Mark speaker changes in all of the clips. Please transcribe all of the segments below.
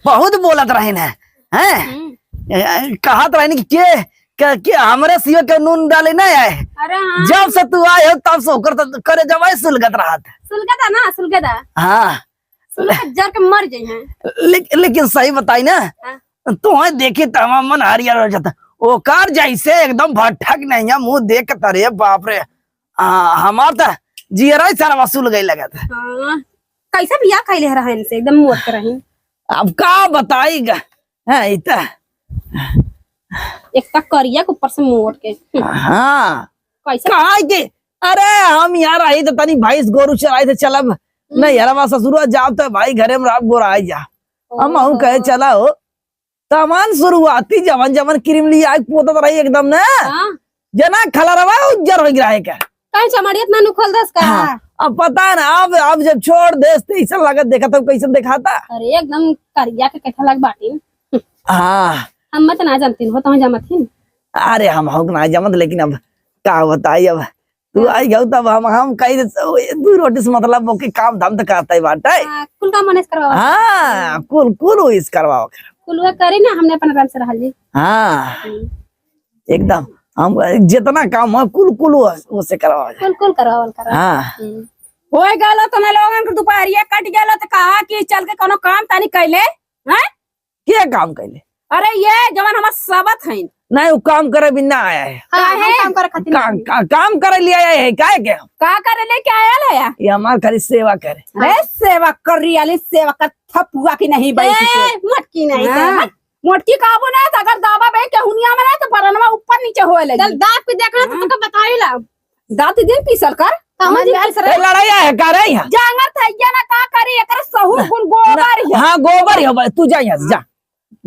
Speaker 1: बहुत बोलत रहे न कहत रहे कि हमरे सिवा के नून डाले नहीं आए।
Speaker 2: अरे हाँ।
Speaker 1: जब से तू आए हो तब से ओकर करे जब सुलगत रहा था।
Speaker 2: सुलगता ना सुलगता।
Speaker 1: हाँ
Speaker 2: जर के मर जाए।
Speaker 1: लेकिन सही बताई ना तो देखे तमाम मन हरियर हो जाता ओकर जैसे एकदम भटक नहीं है मुंह देख के तरे बाप रे हमार तो जियरा सारा वसूल गई लगा था।
Speaker 2: हाँ। कैसा बिया कैले रहा इनसे एकदम मोट के रही।
Speaker 1: अब का बताएगा
Speaker 2: एक तक करिया के ऊपर से मोट के।
Speaker 1: हाँ
Speaker 2: कैसा
Speaker 1: कहा के अरे हम यार आई तो तनी भैंस गोरू चराए थे चलब नहीं यार ससुर जाओ तो भाई घरे में गोरा आई जा हम कहे चला हो तमान शुरुआती जवन जवन क्रीम लिया पोता रही एकदम ना जना खलरवा उज्जर हो गिरा है क्या
Speaker 2: कहीं चमड़ियत ना नुखल दस का।
Speaker 1: हाँ, अब पता ना अब जब छोड़ दे तो ऐसा लागत देखा तो कैसे दिखाता।
Speaker 2: अरे एकदम करिया के कैसा लग बाटी।
Speaker 1: हाँ
Speaker 2: हम मत ना जानती हो तो जमत ही।
Speaker 1: अरे हम ना जमत लेकिन अब क्या बताई अब तू आई गई तब हम कही दू रोटी से मतलब ओके काम धाम तो करता ही बात है।
Speaker 2: कुल काम मनेस करवाओ।
Speaker 1: हाँ कुल इस करवाओ
Speaker 2: कुल वे करे ना हमने अपन आराम से रह ली।
Speaker 1: हाँ एकदम हम जितना काम है कुल उसे करवाओ
Speaker 2: कुल करवाओ करा।
Speaker 1: हाँ
Speaker 3: हो गलो तो लोगन के दुपहरिया कट गलो तो कहा कि चल के कोनो काम तानी कैले हैं
Speaker 1: क्या काम कैले।
Speaker 3: अरे ये जवन हमर सबत है
Speaker 1: नहीं वो काम करे बिना आया है।
Speaker 2: काम करे खातिर
Speaker 1: काम करे लिए आया है क्या
Speaker 3: करे लेके आयल है
Speaker 1: ये हमार खाली सेवा करे।
Speaker 3: अरे सेवा कर रही वाली सेवा का थपुआ की नहीं बैठी
Speaker 2: मटकी नहीं
Speaker 3: हाँ। मोटकी काबू ना अगर दावा बे के हुनिया में ना तो बरनवा ऊपर नीचे होए लगी।
Speaker 2: चल दांत पे देखना तो तुमको बताइला
Speaker 3: दांत दिन पीसल कर
Speaker 1: लड़ाई है का रही है
Speaker 3: जांगर थैया ना का करी एकर सहू गुण गोबर है।
Speaker 1: हाँ गोबर है तू जा यहाँ से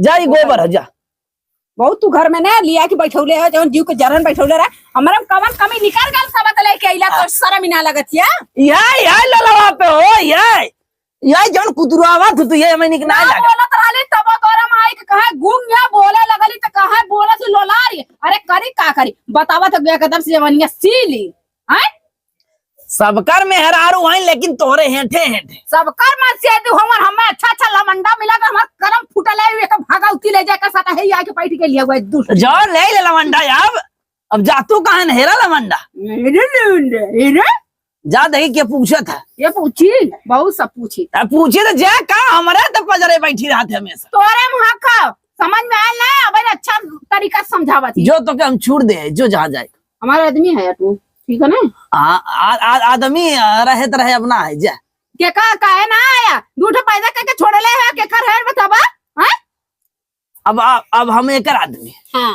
Speaker 1: जा गोबर है जा
Speaker 3: बहुत तू घर में ना लिया कि बैठौले है जवन जीव के जरन बैठौले रहा हमरा कवन कमी निकाल गल सबत लेके आइला तो शर्म ना लगत है।
Speaker 1: ये ललवा पे हो ये जन कुतुरावा तू ये हमें निकना लगा
Speaker 3: बोलत रहली तब तोरा माई के कहा गुंग या बोले लगली त कहा बोला से लोलारी अरे करी का करी बतावा तो एकदम से जवनिया सीली हैं
Speaker 1: सबकर मेहरारू हैं लेकिन तोरे हेठे
Speaker 3: सबकर मन से तू हमर हमें अच्छा लमंडा मिला के हमर करम फुटले हुए के भागौती ले जाए का साथ है या के पैठ के लिए हुए दूसरा
Speaker 1: जो ले लमंडा अब जातू कहां है हेरा लमंडा जा दही के पूछा था
Speaker 3: ये पूछी बहुत सब पूछी
Speaker 1: पूछे तो जा का हमारे तो पजरे बैठी रहते हमेशा
Speaker 3: तोरे मुहा खाओ समझ में आयल ना अब अच्छा तरीका समझावत
Speaker 1: जो तो हम छूट दे जो जहाँ जाए
Speaker 3: हमारा आदमी है तू ठीक है ना
Speaker 1: आदमी रहे तो रहे अपना है जा
Speaker 3: के का है ना आया दूठो पैदा करके छोड़ ले है के कर है बताबा हैं
Speaker 1: अब हम एक आदमी
Speaker 3: हां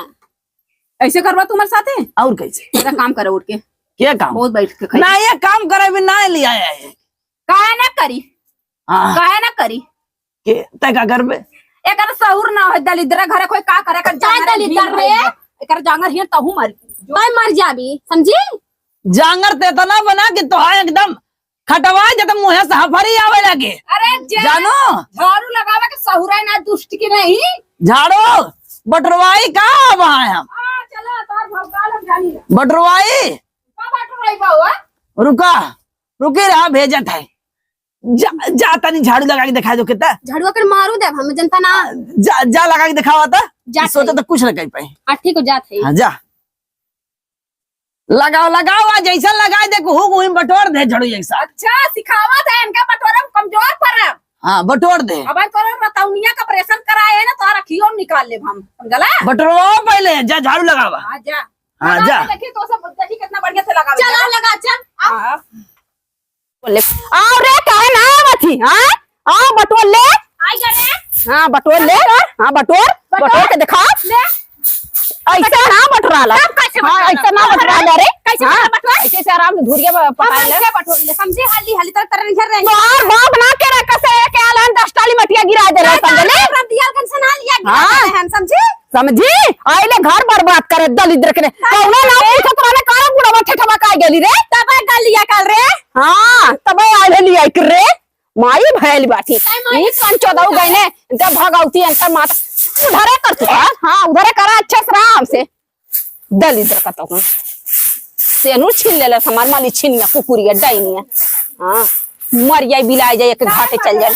Speaker 3: ऐसे करवा तुम्हारे साथ है
Speaker 1: और कैसे
Speaker 3: तेरा काम करे उठ के
Speaker 1: क्या काम
Speaker 3: बहुत बैठ के
Speaker 1: ना ये काम करे भी ना लिया है
Speaker 3: काहे ना करी काहे ना करी
Speaker 1: के तका घर पे
Speaker 3: एकर सहूर ना हो दलिद्र घरे कोई का करे कर
Speaker 2: जाए दलिद्र रे
Speaker 3: एकर जांगर हिय तहु
Speaker 2: मर जाबी समझी
Speaker 1: जांगर ते तना बना के तो एकदम खटवा जब मुंह से हफरी आवे लगे।
Speaker 3: अरे
Speaker 1: जानो
Speaker 3: झाड़ू लगावे के सहूरा ना दुष्ट की नहीं
Speaker 1: झाड़ू बटरवाई का वहां हम
Speaker 3: चलो तार भौकाल जानी
Speaker 1: बटरवाई
Speaker 3: का बटरवाई बावा
Speaker 1: रुके रहा भेजत है जा तनी झाड़ू लगा के दिखा दो कितना
Speaker 2: झाड़ू कर मारू दे हम जनता ना
Speaker 1: जा लगा के दिखावा था सोचा तो कुछ न कह पाए
Speaker 2: ठीक हो जात है।
Speaker 1: हाँ जा लगाओ जैसा लगाए देखो हुक बटोर दे झाड़ू जैसा।
Speaker 3: अच्छा सिखावत है इनका बटोरा कमजोर पर
Speaker 1: हाँ बटोर दे
Speaker 3: अब तोरा रतौनिया का ऑपरेशन कराए है ना तो रखियो निकाल ले हम समझला
Speaker 1: बटोरवा पहले जा झाड़ू लगावा।
Speaker 3: हां जा
Speaker 1: हाँ जा
Speaker 3: देखी तो सब देखी कितना बढ़िया से लगा
Speaker 2: चला लगा चल
Speaker 3: हां
Speaker 2: बोले आओ रे काहे ना आवथी हां आ बटोर ले
Speaker 3: आई जा रे
Speaker 2: हां बटोर ले हां बटोर के दिखा ले ऐसा ना बटोराला हां ऐसा ना बटोराला रे कैसे बटोर ऐसे से आराम से धुरिया पकाए ले
Speaker 3: बटोर ले समझे हाली हाली तर तरन झर रहे
Speaker 2: और बाप ना के रख से के आलन 10 टाली मटिया गिरा दे रहा समझले
Speaker 3: हम दिया कन से ना लिया गिरा हम समझे
Speaker 2: समझी आइले घर बर्बाद करे दलिद्र के कौनो ना पूछत रहने काहे बुढ़ा बच्चे ठमका गली रे
Speaker 3: तब गलिया काल रे
Speaker 2: हां तब आइले लिया कर रे माई भैल बाठी ई कन चोदौ गइने जब भगौती अंतर माता उधरे कर तू हां उधरे करा अच्छा से आराम से दलिद्र का तो सेनू छीन ले हमार माली छीनिया कुकुरिया डाइनिया। हाँ मर जाए बिलाए जाए के घाटे चल जाए।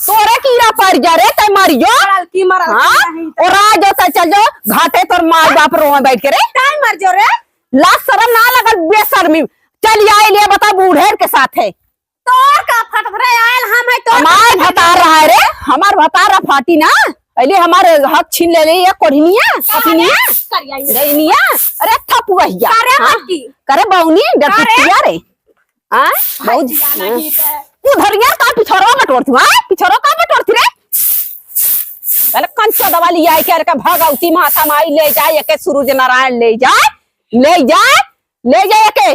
Speaker 2: तोरे कीड़ा पड़ जा रे ते मरियो
Speaker 3: की मरल
Speaker 2: हाँ और आ जाओ ते चल जाओ घाटे तोर माँ बाप रोए बैठ के रे
Speaker 3: टाइम मर जो रे
Speaker 2: लाज शरम ना लगल बेशर्मी चल आए ले बता बूढ़ेर के साथ है
Speaker 3: तोर का फट रे आयल हम है तो
Speaker 2: हमार भतार रहा है रे हमार भतार फाटी ना अले हमारे हक छीन ले ये कोढ़निया कठिनिया दैनिया अरे थपुआ करे बौनी डरतिया रे हां बहुत उधर यार का पिछोरो बटोर तू हां पिछोरो का बटोर थी रे पहले कंचा दवा लिया है के भगवती माता माई ले जाए के सूरज नारायण ले जाए के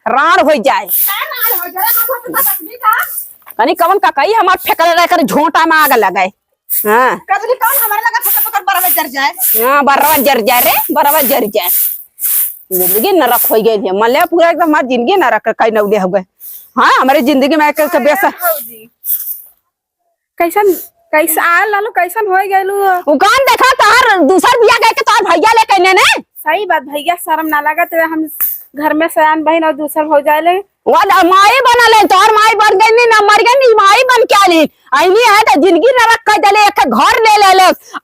Speaker 2: राण हो जाए कनी कवन का कई हमार फेकले रह कर झोंटा में आग लगाए हां
Speaker 3: कदली कौन हमारे लगा फटा पकड़ बराबर जर जाए
Speaker 2: हां बराबर जर जाए रे बराबर जर जाए जिंदगी नरक हो गई है मले पूरा एकदम हमारी जिंदगी नरक कई नौले हो गए हां हमारे जिंदगी में के बेस
Speaker 3: कैसन कैसा आ लालो कैसन हो गइलू
Speaker 2: उ कान देखा तार दूसर बिया गए के तार भैया ले कने ने
Speaker 3: सही बात भैया शर्म ना लागत हम घर में सयान बहन और दूसर हो जाए
Speaker 2: वाला माई बना ले तोर माई बन गई ना मर गई माई बन के आली आईनी है तो जिंदगी नरक कर दले एक घर ले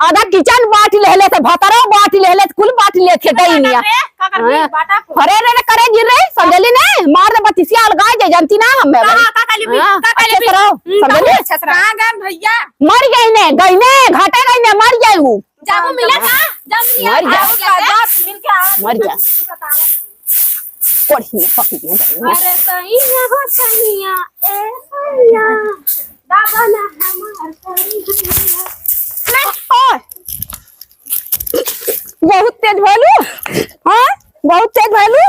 Speaker 2: आधा किचन बांट ले तो भतरो बांट ले कुल बांट ले थे दैनिया अरे रे करे गिर रे समझली ने मार दे बतिसिया अलगा जे जानती ना हम समझली
Speaker 3: कहां गए भैया
Speaker 2: मर गई ने घाटे गई ने मर जाऊ
Speaker 3: जाबू मिला का जब
Speaker 2: मर जा पढ़ी पकड़ी
Speaker 3: अरे सही है हो सहिया ए सहिया दादा ना हमार सही
Speaker 2: ओए बहुत तेज भालू हां बहुत तेज भालू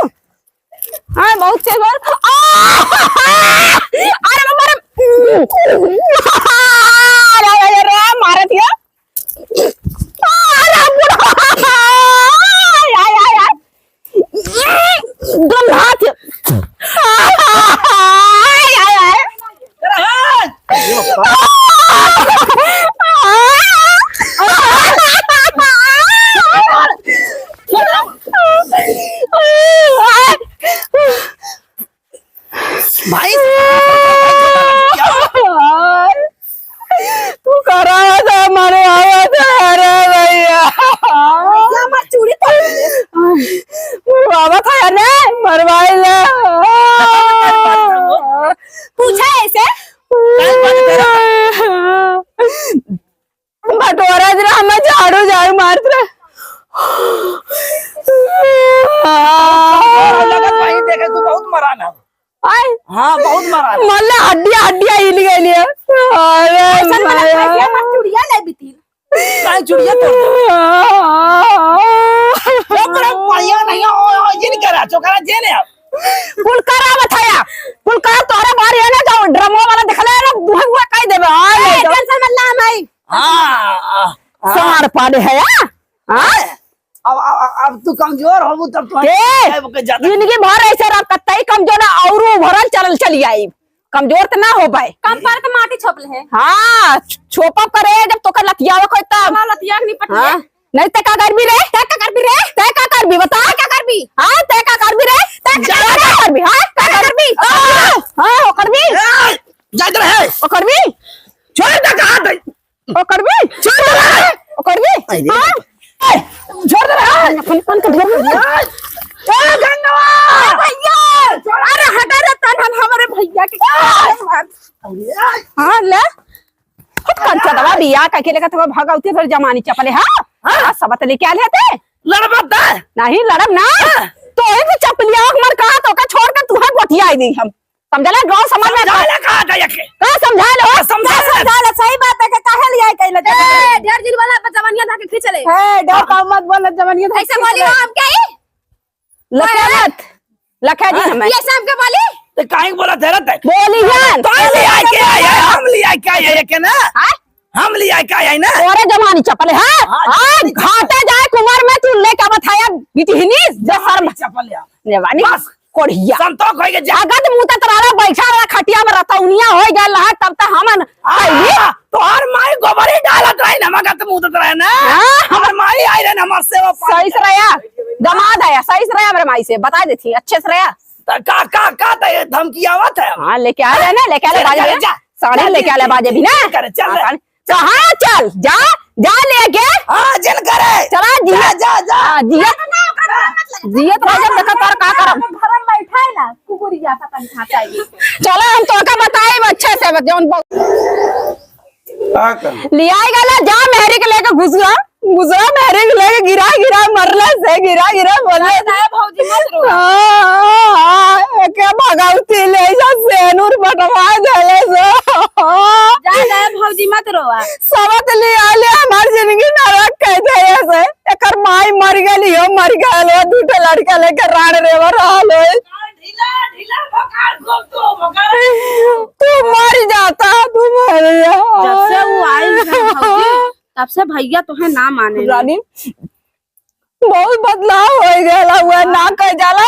Speaker 2: हां बहुत तेज भालू अरे अरे मार दिया अरे बुढ़ा दम हाथ
Speaker 1: भाई
Speaker 2: तू करा था मारे आया था अरे भैया
Speaker 3: मत चूड़ी
Speaker 2: बाबा था ना मरवाई ले
Speaker 3: पूछा ऐसे
Speaker 2: बटोरा जरा हमें झाड़ू मारते रहे
Speaker 1: भाई देखे तू बहुत मरा ना हाँ बहुत मरा
Speaker 2: मल्ला हड्डियां हिल गई है अरे
Speaker 3: चूड़िया ले बीती
Speaker 1: चुड़िया नहीं करा चौकरा जेने अब
Speaker 2: कुल करा बताया कुल करा तोरे बाहर है ना जो ड्रमो वाला दिखला है ना दुहे हुआ कह देबे हां
Speaker 3: टेंशन मत ला भाई
Speaker 1: हां
Speaker 2: सार पाले है हां
Speaker 1: अब तू कमजोर हो तब तो
Speaker 2: जिंदगी भर ऐसे रह कतई कमजोर औरो भरल चली आई कमजोर तो ना हो पाए
Speaker 3: कम पर तो माटी छोपले है
Speaker 2: हाँ छोपा करे जब तो कर लतियावा कोई तब
Speaker 3: लतिया नहीं पट
Speaker 2: हाँ नहीं ते का कर भी रे ते का कर भी बता क्या कर भी हाँ ते का कर भी रे ते का कर भी हाँ का कर भी हाँ वो कर भी
Speaker 1: जाइए है
Speaker 2: वो कर भी
Speaker 1: छोड़ दे कहाँ दे
Speaker 2: वो कर भी
Speaker 1: छोड़ दे
Speaker 2: वो कर भी हाँ
Speaker 1: छोड़ दे
Speaker 2: अपन का घर
Speaker 3: भैया अरे हटा रे तन हमारे भैया के
Speaker 2: हाँ ले कंचा दवा बिया का के लेकर तो भगवती फिर जमानी चपले हाँ सब लेके आले थे
Speaker 1: लड़बत
Speaker 2: नहीं लड़ब ना तो एक चपलिया मर कहा तो का छोड़ कर तुहा गोटिया आई दी हम समझला गांव समाज में का समझा लो
Speaker 3: सही बात है कि काहे लिया कहले ढेर दिन वाला जवानिया धाके खींच ले
Speaker 2: ए डर का मत बोल जवानिया
Speaker 3: ऐसे बोली हम क्या है
Speaker 2: लखा जी हमें
Speaker 3: ये सब के बोली
Speaker 1: तो काहे बोला तेरा
Speaker 2: बोली जान
Speaker 1: तो ले आए के आए हम ले आए क्या है के ना हम ले आए क्या है ना
Speaker 2: और जवानी चपले हां घाटे जाए कुमार में तू लेके बताया बिटिहनी जो शर्म
Speaker 1: चपल या
Speaker 2: जवानी
Speaker 1: बस
Speaker 2: कोढ़िया
Speaker 1: संतोष होई के
Speaker 2: जगत मुता तरारा बैठा रहा खटिया में रतौनिया हो गल है तब तक हमन
Speaker 1: आई तो हर माई गोबरी डालत रही ना मगत मुत रहे ना हर माई आई रे ना हमर सेवा
Speaker 2: सही से रहा दमाद है सही से रहा मेरे माई से बता देती अच्छे से रहा
Speaker 1: का धमकी आवत है।
Speaker 2: हाँ लेके आ रहे ना लेके आ बाजे
Speaker 1: जा,
Speaker 2: साड़ी लेके आ बाजे भी ना
Speaker 1: चल
Speaker 2: हाँ चल जा जा लेके
Speaker 1: हाँ चल करे
Speaker 2: चला जिया
Speaker 1: जा जा
Speaker 2: जियत राजा देखा तार का करम
Speaker 3: घर में बैठा है ना कुकुरी जाता तन खाता है
Speaker 2: चलो हम तो का बताए अच्छे से जौन लिया गला जा मेहरी के लेके घुसरा मेहरी के लेके गिरा मरला से गिरा बोले
Speaker 3: भौजी मत रो
Speaker 2: के भगावती ले जा सेनूर बटवा देले से
Speaker 3: जा भौजी मत रो
Speaker 2: सबत ले आले हमार जिंदगी नरक कह दे से एकर माई मर गेली हो मर गेल दूटा लड़का लेके राण रेवर रहल
Speaker 3: ढीला बकार घोप बकार
Speaker 2: तू मर जाता तू मर जा
Speaker 3: जब से वो आई है भौजी तब से भैया तुम्हें ना माने
Speaker 2: रानी बहुत बदलाव हो गया हुआ ना कह जाला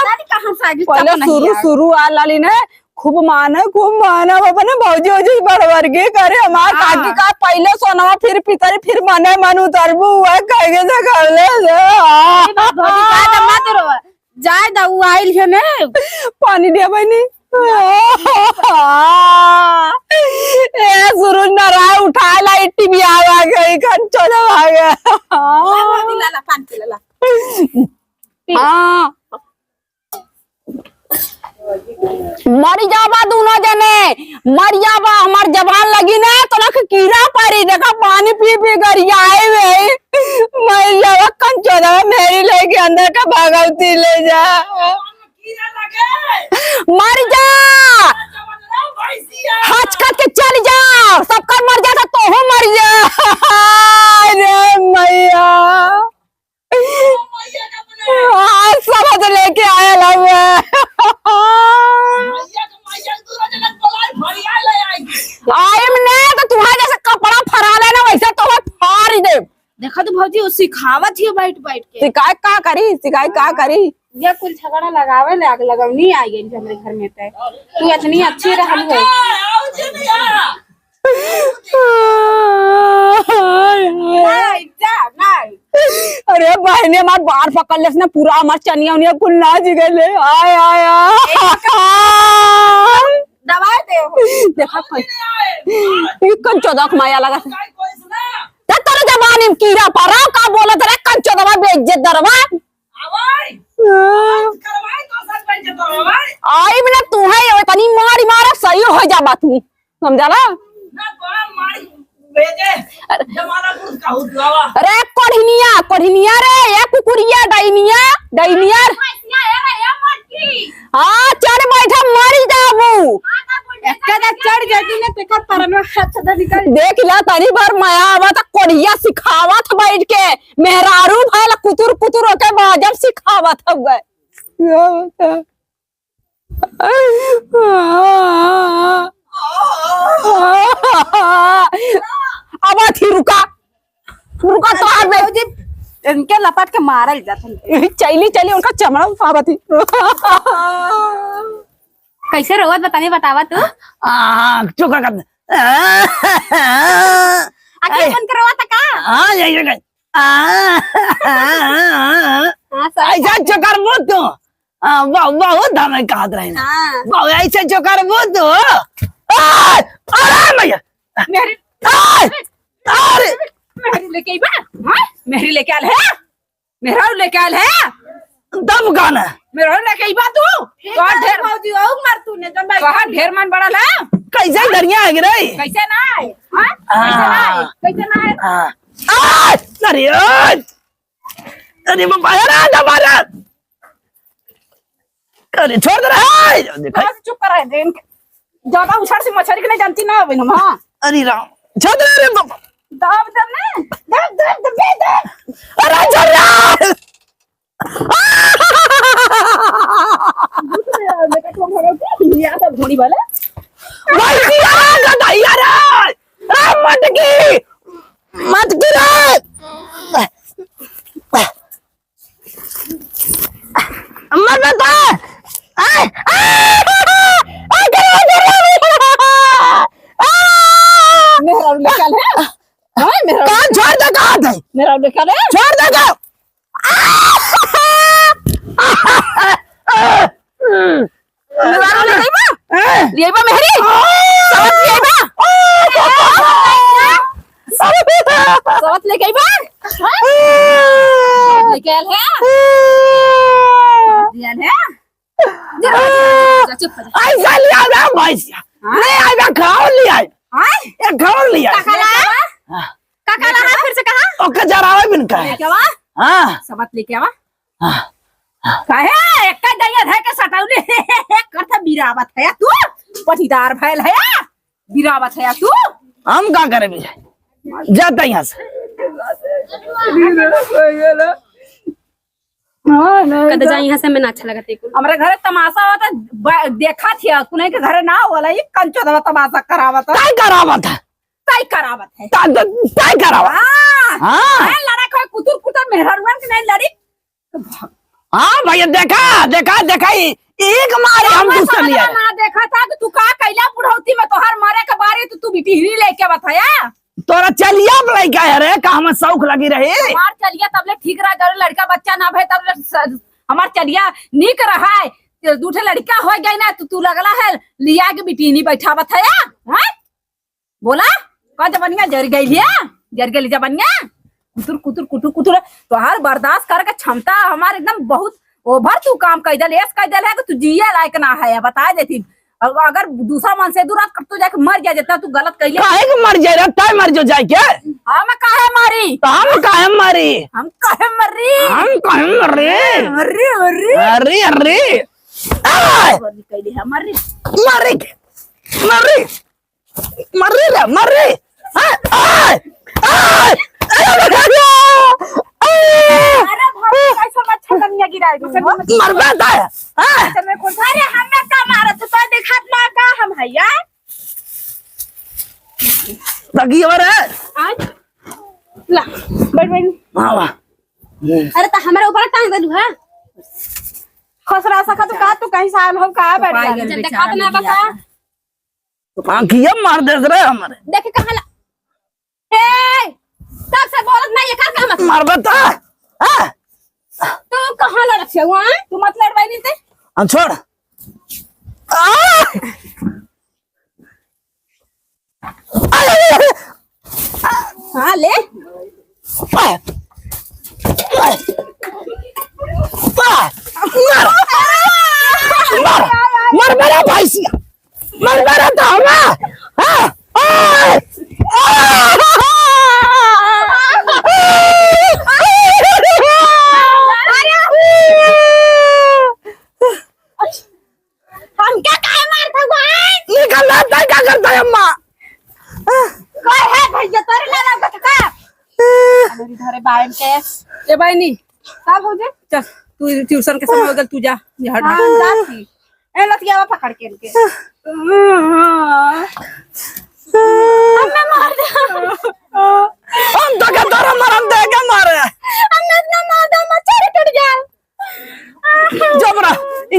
Speaker 2: पहले शुरू आ लाली ने खूब माने अपने भौजी वौजी बड़बर के करे हमार काकी का पहले सोनवा फिर पितरी फिर मने मन उतरबू हुआ कह के से कर ले
Speaker 3: मत रो जाए दऊ आइल है ने
Speaker 2: पानी दे बनी ए सुरुज नरा उठा ला इट्टी भी आ गई खन चला आ गया
Speaker 3: लाला पानी लाला
Speaker 2: हाँ मर जाबा दोनों जने मर जाबा हमार जबान लगी ना तो ना कीड़ा पड़ी देखा पानी पी गरियाए वे मर जाबा कंचोदा मेरी लेके अंदर का भागवती ले जा मर जा हचकत के चल जा सबका मर जाता तो हो मर जा अरे मैया समझ लेके आया लगे आइम ने तो तुम्हारे जैसे कपड़ा फरा लेना वैसे तो फाड़ दे
Speaker 3: देखा तो भौजी वो सिखावत ही बैठ के
Speaker 2: शिकायत का करी
Speaker 3: ये कुल झगड़ा लगावे ले आग लगवनी आई गई हमरे घर में तू इतनी अच्छी रहल है
Speaker 2: अरे बहने हमार बार पकड़ ले इसने पूरा हमार चनिया उनिया कुल नाच गए आय
Speaker 3: दवाई दे
Speaker 2: देखा कंचो माया लगा तेरे जबानी में कीड़ा पड़ा का बोला तेरे कंचो दवा बेइज्जत दरवा आई बिना तू है तनी मारी मारा सही हो जाबा तू समझा ना अरे कोढ़िनिया रे ये कुकुरिया डाइनिया हाँ चढ़ बैठा मरी जाबू
Speaker 3: चढ़ जाती ने तेकर पर में हाथ से निकल
Speaker 2: देख ला तनी बार माया आवा त कोढ़िया सिखावत बैठ के मेहरारू भाला कुतुर होके बाजब सिखावत हवे अब थी रुका तो हाथ में
Speaker 3: इनके लपट के मारल जाते
Speaker 2: चली उनका चमड़ा उठावा थी
Speaker 3: कैसे रोवत बताने बतावा तू
Speaker 1: चुका कर
Speaker 3: आगे फोन करवा था का
Speaker 1: हाँ यही गई ऐसा चुकर वो तो बहुत हमें कहा रहे ना ऐसे चुकर वो तो अरे भैया
Speaker 3: मेरी
Speaker 1: अरे
Speaker 3: मेरी लेके मेरी लेके आल है मेरा लेके आल है
Speaker 1: दम गाना
Speaker 3: मेरा लेके बा तू कौन ढेर मौजी हो मर तूने जब कहां ढेर मन बड़ा ला
Speaker 1: कैसे दरिया आ गई
Speaker 3: कैसे ना है हां कैसे ना है
Speaker 1: हां अरे अरे बाबा यार दबारा अरे छोड़ दे रे देखा
Speaker 3: चुप कर रहे दिन ज्यादा उछाड़ से मछली के नहीं जानती ना अभी हां
Speaker 1: अरे राम छोड़ दे रे बाबा
Speaker 3: दाब दब ना दब
Speaker 1: अरे छोड़ यार
Speaker 3: घोड़ी वाला
Speaker 1: मत बता
Speaker 3: मेरा निकाल है मेरा
Speaker 1: छोड़ दे
Speaker 3: मेरा निकाल है
Speaker 1: छोड़ दे
Speaker 2: निवारो ले गई बा
Speaker 1: हैं?
Speaker 2: ले बा मेहरी सवत ले बा सवत ले गई बा
Speaker 3: निकल है निकल है चुप कर
Speaker 1: ऐसा लिया ना भैंसिया नहीं आएगा खाओ लिया
Speaker 3: हां
Speaker 1: ये खाओ लिया
Speaker 3: काका ला फिर से कहा
Speaker 1: ओ कजरावे बिन का
Speaker 3: लेके आवा
Speaker 1: हां
Speaker 3: सबत लेके आवा
Speaker 1: हां
Speaker 3: काहे एक दैया धै के सटाउले करता बिरावत है तू पटीदार भैल है बिरावत है तू
Speaker 1: हम का करे भी जाता यहाँ से
Speaker 4: कद जा यहाँ से मैं अच्छा लगा तेको
Speaker 3: हमारे घर तमाशा होता देखा थी कुने के घर ना होला ये कंचो दवा तमाशा करावत
Speaker 1: काय करावत है
Speaker 3: तय करावत है
Speaker 1: काय करावत
Speaker 3: हां
Speaker 1: हाँ
Speaker 3: लड़ा कोई कुतुर कुतर मेहरवन के नहीं लड़ी
Speaker 1: हाँ भैया देखा देखा देखा एक मारे हम दूसरा लिया
Speaker 3: ना देखा था कि तू का कैला बुढ़ौती में तोहार मारे के बारे तू बिटिहरी लेके बताया
Speaker 1: तोरा चलिया बलाई का है रे का हम शौक लगी रही
Speaker 3: हमार चलिया तबले ठीक रहा जरूर लड़का बच्चा ना भय तबले हमार चलिया निक रहा है दूठे लड़का हो गई ना तू लगला है लिया के बिटिनी बैठा बताया हैं बोला का जबनिया जर गई लिया जर गई जबनिया कुतुर कुतुर कुतुर कुतुर तोहार बर्दाश्त करके क्षमता हमार एकदम बहुत ओवर तू काम कह दल ऐस कह दल है कि तू जिया लायक ना है बता देती अगर दूसरा मन से दूर तू जाके मर गया जता तू गलत कह
Speaker 1: काहे के मर जाए रे तय मर जो जाए के
Speaker 3: हम काहे मारी
Speaker 1: तो हम काहे मरी
Speaker 3: हम काहे मरी
Speaker 1: हम काहे मरी
Speaker 3: अरे अरे
Speaker 1: अरे अरे आय
Speaker 3: कह दे हमारी
Speaker 1: मरी मरी मरी रे मरी आय आय
Speaker 3: अरे भाई कैसा अच्छा कन्या गिराई दू
Speaker 1: मरबा था हां
Speaker 3: में कौन अरे हमें का मारत तो देखत ना का हम भैया
Speaker 1: लगी और है
Speaker 4: आज ला बैठ बैठ
Speaker 1: हां वाह
Speaker 4: अरे तो हमारे ऊपर टांग दलू है
Speaker 3: खसरा सका तो का तू कहीं साल हम का बैठ
Speaker 4: जब
Speaker 3: गए
Speaker 4: देखा तो ना बता
Speaker 1: आंखिया मार दे रे हमारे
Speaker 4: देख कहां ला ए तब से बोलत नहीं ये कर हम
Speaker 1: मरबा था हां
Speaker 4: तू कहां ला रखे हुआ
Speaker 3: तू मत लड़वाई नहीं थे
Speaker 1: हम छोड़
Speaker 3: हां ले
Speaker 1: मर मेरा भाई मर मेरा धामा
Speaker 3: हम क्या काहे मारत हुआ
Speaker 1: निकल रहा क्या करता है अम्मा
Speaker 3: कोई है भैया तोरे लाला बटका मेरी धरे बाहर के
Speaker 4: ए बहनी
Speaker 3: कब हो गए
Speaker 4: चल तू ट्यूशन के समय हो गल तू जा ये हट
Speaker 3: हां जाती ए लतिया पकड़ के इनके हमें मार दे
Speaker 1: हम तो क्या तोरा मरम दे के मारे
Speaker 3: हमने इतना मार दो मच्छर टूट जाए
Speaker 1: जबरा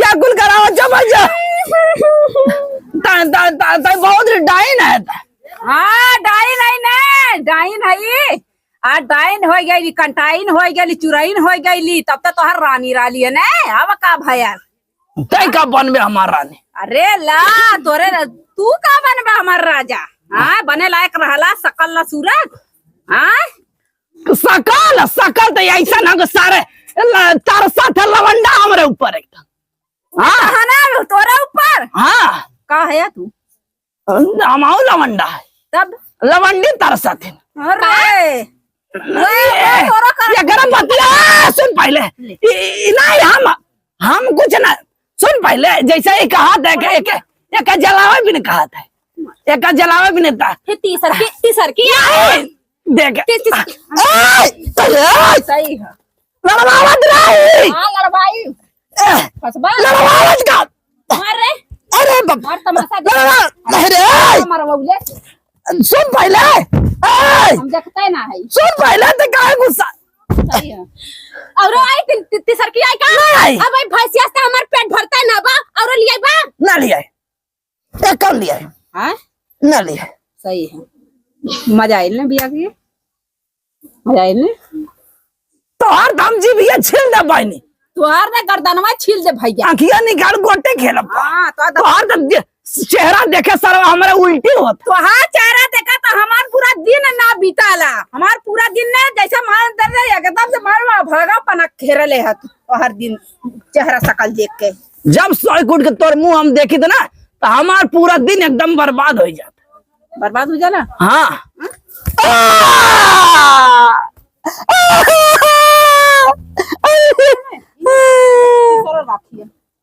Speaker 1: या गुल करावा जब जा ता बहुत डाइन है
Speaker 3: हां डाइन है ने डाइन है आ डाइन हो गई कंटाइन हो गई चुराइन हो गई तब तक तोहर रानी राली है ने अब का भैया
Speaker 1: तय का बनबे हमार रानी
Speaker 3: अरे ला तोरे तू का बनबे हमार राजा हां बने लायक रहला सकल ना सूरत हां
Speaker 1: सकल सकल तो ऐसा ना को सारे तार साथ लवंडा हमरे ऊपर एकदम हां
Speaker 3: खाना तोरे ऊपर
Speaker 1: हां
Speaker 3: का है तू
Speaker 1: हमाओ लवंडा है
Speaker 3: तब
Speaker 1: लवंडी तार साथ
Speaker 3: अरे
Speaker 1: ये गरम बतिया सुन पहले नहीं हम कुछ ना सुन पहले जैसे एक हाथ है एक जलावे भी नहीं कहा था एक जलावे भी नहीं था
Speaker 3: तीसर की
Speaker 1: देख
Speaker 3: सही है
Speaker 1: लड़वावत रही
Speaker 3: हां लड़वाई फसबा
Speaker 1: लड़वावत का
Speaker 3: मार रे
Speaker 1: अरे बाप
Speaker 3: मार तमाशा
Speaker 1: लड़वा रे
Speaker 3: हमारा बबुले
Speaker 1: सुन पहले
Speaker 3: हम देखते ना है
Speaker 1: सुन पहले तो काहे गुस्सा
Speaker 3: सही है और आई तीसर की आई का
Speaker 1: नहीं।
Speaker 3: अब भाई भैंसिया से हमार पेट भरता है ना बा और लिया बा
Speaker 1: ना लिया है एक कम लिया है
Speaker 3: हां
Speaker 1: ना लिया है
Speaker 3: सही है मजा आइल ना बिया के मजा आइल ने
Speaker 1: तो हर दम जी भी छील दे पानी
Speaker 3: तुहार ने गर्दनवा छील दे भैया।
Speaker 1: आखिया निकाल गोटे खेलब
Speaker 3: हाँ तो
Speaker 1: तोहार तो चेहरा देखे सर हमारे उल्टी होता
Speaker 3: तुहार चेहरा देखा तो हमार पूरा दिन ना बीताला। हमार पूरा दिन ने जैसा मान दर्द एकदम से मारवा भगा पना घेरले है तुहार दिन चेहरा सकल देख के।
Speaker 1: जब सोई कूट के तोर मुंह हम देखी थे ना तो हमार पूरा दिन एकदम बर्बाद हो जाता।
Speaker 3: बर्बाद हो जाला।
Speaker 1: हाँ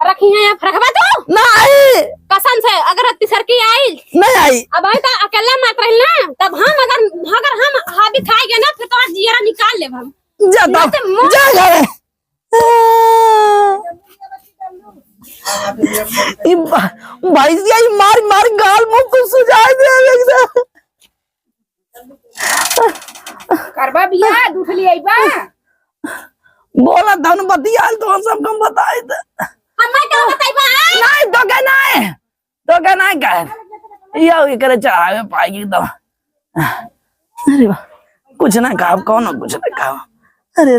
Speaker 4: रखी है आप रखबा तो
Speaker 1: नहीं
Speaker 4: कसम से अगर अति सर की आई
Speaker 1: नहीं आई
Speaker 4: अब आई तो अकेला मत रही ना तब हम अगर हम हावी खाएंगे ना फिर तो जीरा निकाल ले हम
Speaker 1: जाता जा घरे भाई जी मार मार गाल मुंह को सुझाए दे
Speaker 3: करबा बिया दूठली आईबा
Speaker 1: बोला धन बतियाल तो सब कम बताए थे
Speaker 4: हमें क्या बताइबा
Speaker 1: नहीं तो क्या नहीं कहे ये करे चढ़ावे पाएगी एकदम अरे वाह कुछ ना कहा कौन कुछ ना कहा अरे